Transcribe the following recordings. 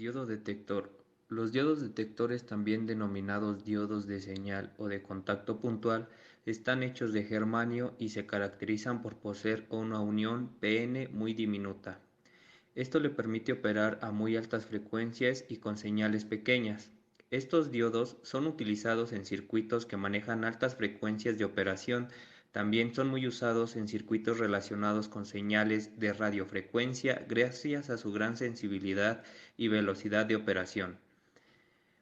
Diodo detector. Los diodos detectores, también denominados diodos de señal o de contacto puntual, están hechos de germanio y se caracterizan por poseer una unión Pn muy diminuta. Esto le permite operar a muy altas frecuencias y con señales pequeñas. Estos diodos son utilizados en circuitos que manejan altas frecuencias de operación. También son muy usados en circuitos relacionados con señales de radiofrecuencia gracias a su gran sensibilidad y velocidad de operación.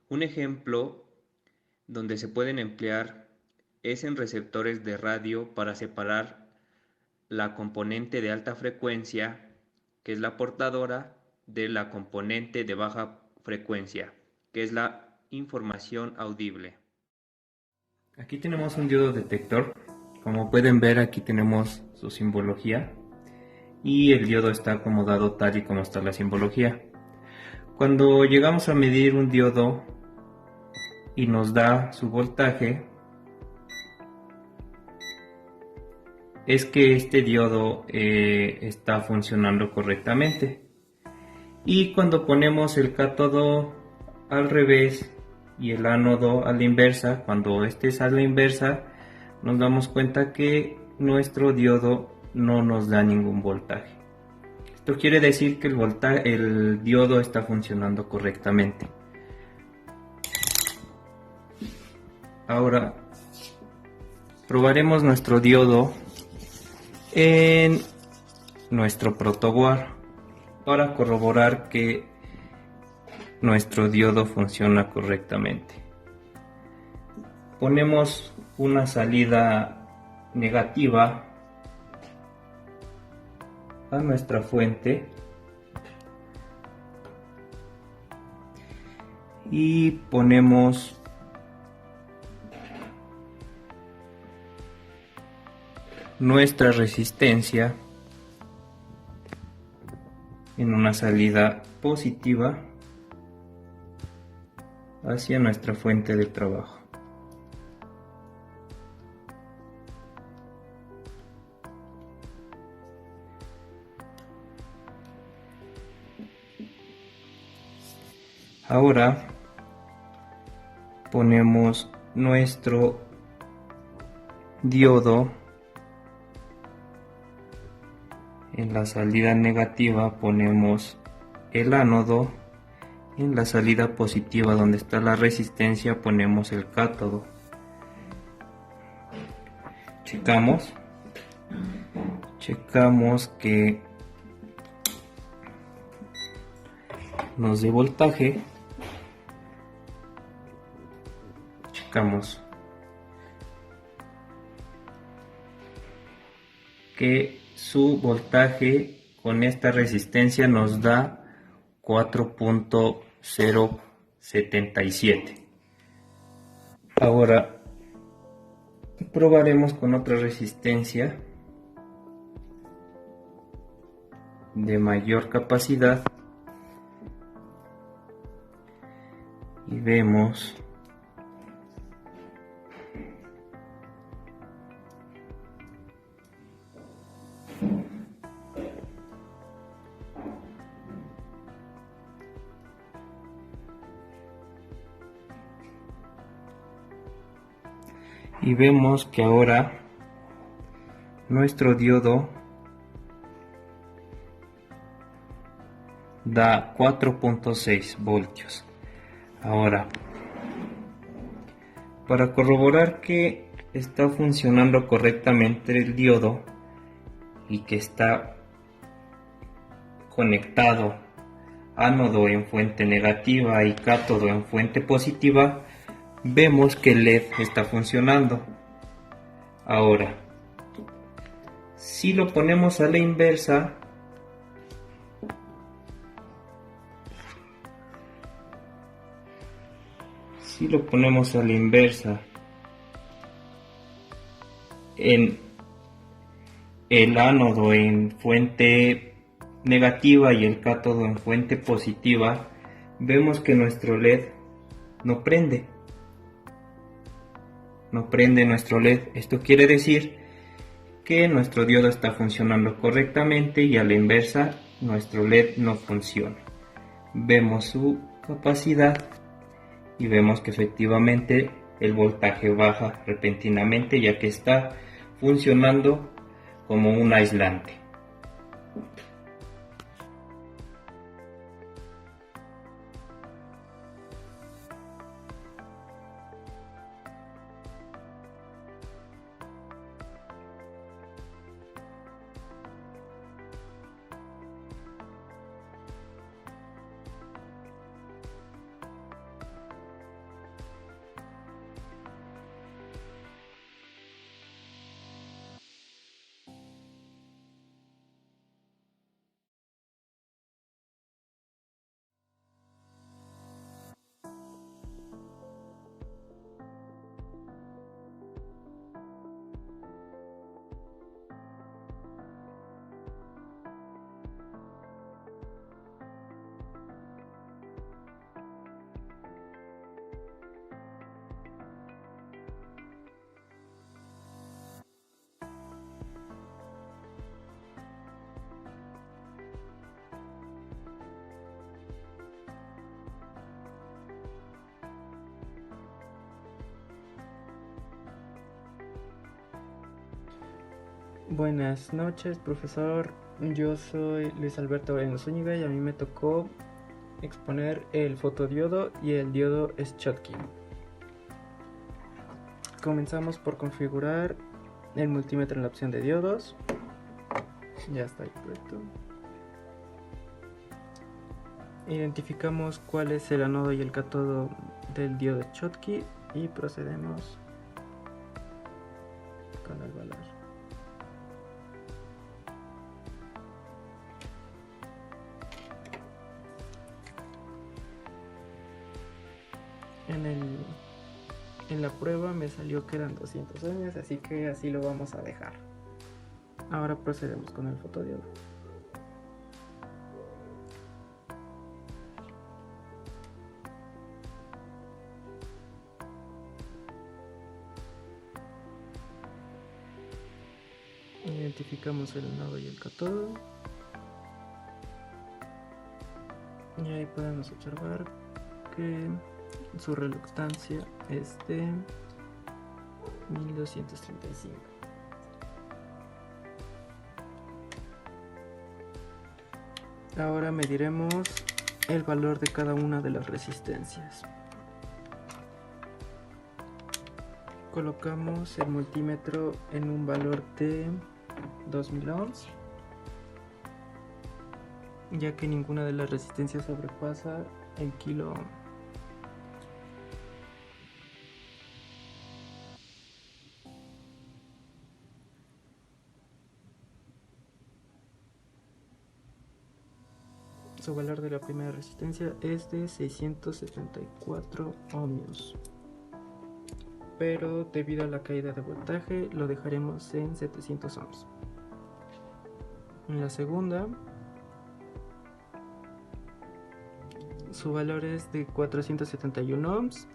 Un ejemplo donde se pueden emplear es en receptores de radio para separar la componente de alta frecuencia, que es la portadora, de la componente de baja frecuencia, que es la información audible. Aquí tenemos un diodo detector. Como pueden ver, aquí tenemos su simbología y el diodo está acomodado tal y como está la simbología. Cuando llegamos a medir un diodo y nos da su voltaje, es que este diodo está funcionando correctamente. Y cuando ponemos el cátodo al revés y el ánodo a la inversa, cuando este es a la inversa, nos damos cuenta que nuestro diodo no nos da ningún voltaje. Esto quiere decir que el diodo está funcionando correctamente. Ahora probaremos nuestro diodo en nuestro protoboard para corroborar que nuestro diodo funciona correctamente. Ponemos una salida negativa a nuestra fuente y ponemos nuestra resistencia en una salida positiva hacia nuestra fuente de trabajo. Ahora ponemos nuestro diodo en la salida negativa, ponemos el ánodo. En la salida positiva, donde está la resistencia, ponemos el cátodo. Checamos que nos dé voltaje. Checamos que su voltaje con esta resistencia nos da 4.077. Ahora probaremos con otra resistencia de mayor capacidad y vemos que ahora nuestro diodo da 4.6 voltios. Ahora, para corroborar que está funcionando correctamente el diodo y que está conectado ánodo en fuente negativa y cátodo en fuente positiva, vemos que el LED está funcionando. Ahora, si lo ponemos a la inversa, en el ánodo en fuente negativa y el cátodo en fuente positiva, vemos que nuestro LED no prende. Nuestro LED. Esto quiere decir que nuestro diodo está funcionando correctamente y a la inversa nuestro LED no funciona. Vemos su capacidad y vemos que efectivamente el voltaje baja repentinamente, ya que está funcionando como un aislante. Buenas noches, profesor. Yo soy Luis Alberto Moreno Zúñiga y a mí me tocó exponer el fotodiodo y el diodo Schottky. Comenzamos por configurar el multímetro en la opción de diodos. Ya está ahí puesto. Identificamos cuál es el ánodo y el cátodo del diodo Schottky y procedemos con el valor. En la prueba me salió que eran 200 ohms, así que así lo vamos a dejar. Ahora procedemos con el fotodiodo. Identificamos el ánodo y el cátodo. Y ahí podemos observar que su reluctancia es de 1235. Ahora mediremos el valor de cada una de las resistencias. Colocamos el multímetro en un valor de 2000 ohms, ya que ninguna de las resistencias sobrepasa el kilo ohm. Su valor de la primera resistencia es de 674 ohmios, pero debido a la caída de voltaje lo dejaremos en 700 ohms. En la segunda, su valor es de 471 ohms,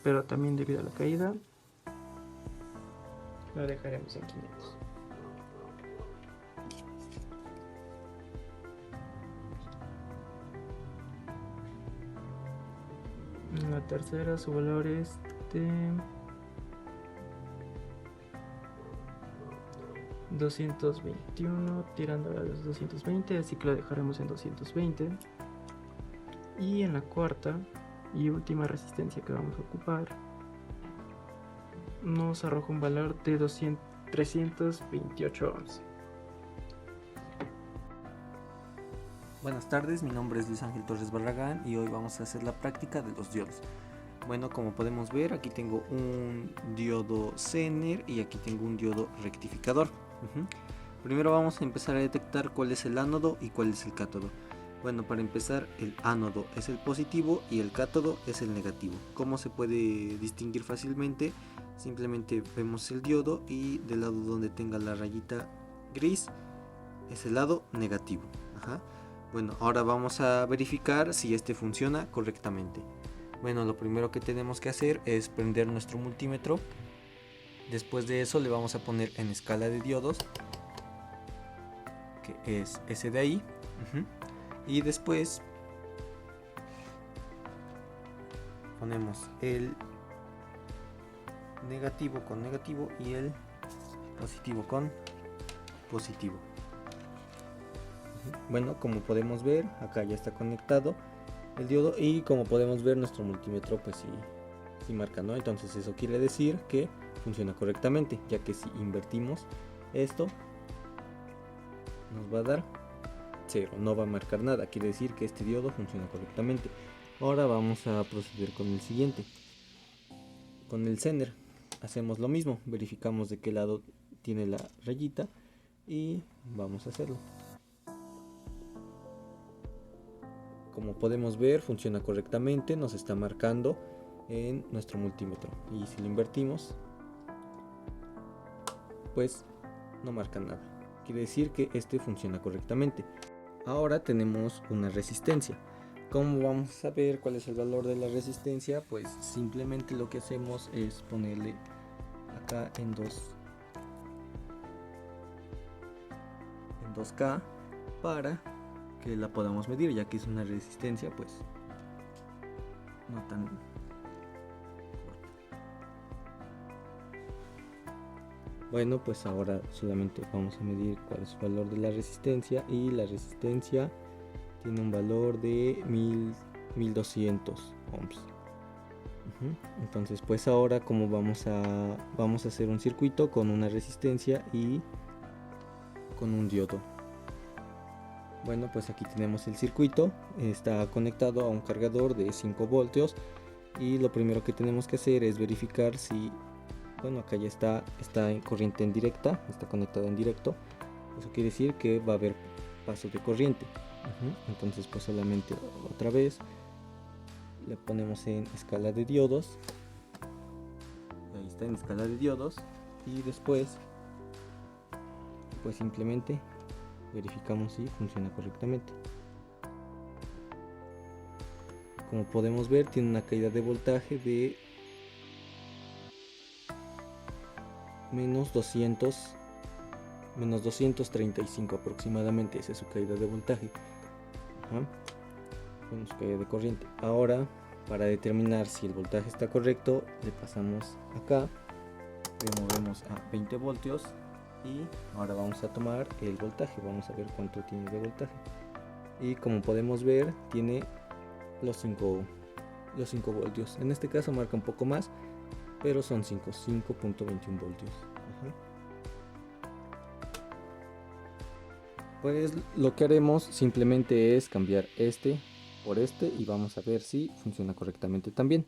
pero también debido a la caída lo dejaremos en 500. En la tercera, su valor es de 221, tirando a los 220, así que lo dejaremos en 220. Y en la cuarta y última resistencia que vamos a ocupar, nos arroja un valor de 328 ohms. Buenas tardes, mi nombre es Luis Ángel Torres Barragán y hoy vamos a hacer la práctica de los diodos. Bueno, como podemos ver, aquí tengo un diodo Zener y aquí tengo un diodo rectificador. Primero vamos a empezar a detectar cuál es el ánodo y cuál es el cátodo. Bueno, para empezar, el ánodo es el positivo y el cátodo es el negativo. ¿Cómo se puede distinguir fácilmente? Simplemente vemos el diodo y del lado donde tenga la rayita gris es el lado negativo. Bueno, ahora vamos a verificar si este funciona correctamente. Bueno, lo primero que tenemos que hacer es prender nuestro multímetro. Después de eso le vamos a poner en escala de diodos, que es ese de ahí. Y después ponemos el negativo con negativo y el positivo con positivo. Bueno, como podemos ver, acá ya está conectado el diodo y como podemos ver nuestro multímetro pues sí marca, ¿no? Entonces eso quiere decir que funciona correctamente, ya que si invertimos esto nos va a dar 0, no va a marcar nada, quiere decir que este diodo funciona correctamente. Ahora vamos a proceder con el siguiente. Con el Zener hacemos lo mismo, verificamos de qué lado tiene la rayita y vamos a hacerlo. Como podemos ver, funciona correctamente, nos está marcando en nuestro multímetro, y si lo invertimos pues no marca nada, quiere decir que este funciona correctamente. Ahora tenemos una resistencia. ¿Cómo vamos a saber cuál es el valor de la resistencia? Pues simplemente lo que hacemos es ponerle acá en 2K para que la podamos medir, ya que es una resistencia pues no tan corta. Bueno, pues ahora solamente vamos a medir cuál es el valor de la resistencia, y la resistencia tiene un valor de 1200 ohms. Entonces pues ahora como vamos a hacer un circuito con una resistencia y con un diodo. Bueno, pues aquí tenemos el circuito, está conectado a un cargador de 5 voltios y lo primero que tenemos que hacer es verificar si, bueno, acá ya está en corriente en directa, está conectado en directo. Eso quiere decir que va a haber paso de corriente. Entonces pues solamente otra vez le ponemos en escala de diodos, ahí está en escala de diodos, y después pues simplemente verificamos si funciona correctamente. Como podemos ver, tiene una caída de voltaje de menos 235 aproximadamente. Esa es su caída de voltaje. Con su caída de corriente. Ahora, para determinar si el voltaje está correcto, le pasamos acá, removemos a 20 voltios y ahora vamos a tomar el voltaje. Vamos a ver cuánto tiene de voltaje, y como podemos ver tiene los 5 voltios. En este caso marca un poco más, pero son 5.21 voltios. Pues lo que haremos simplemente es cambiar este por este y vamos a ver si funciona correctamente también.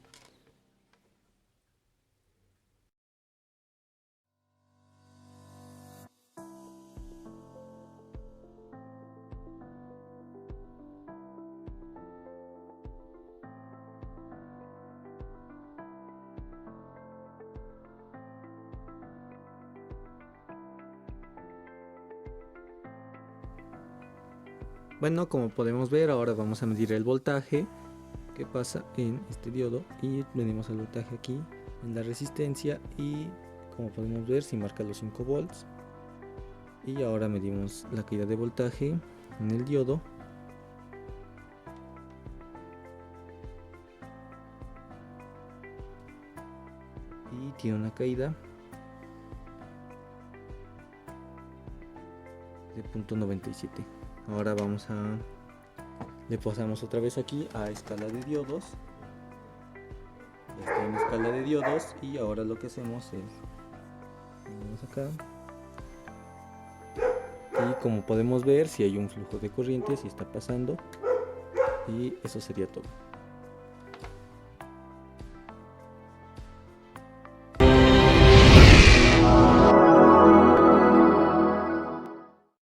Bueno, como podemos ver, ahora vamos a medir el voltaje que pasa en este diodo y medimos el voltaje aquí en la resistencia, y como podemos ver si marca los 5 volts. Y ahora medimos la caída de voltaje en el diodo, y tiene una caída de 0.97. Ahora le pasamos otra vez aquí a escala de diodos. Ya está en escala de diodos, y ahora lo que hacemos es ponemos acá, y como podemos ver si hay un flujo de corriente, si está pasando, y eso sería todo.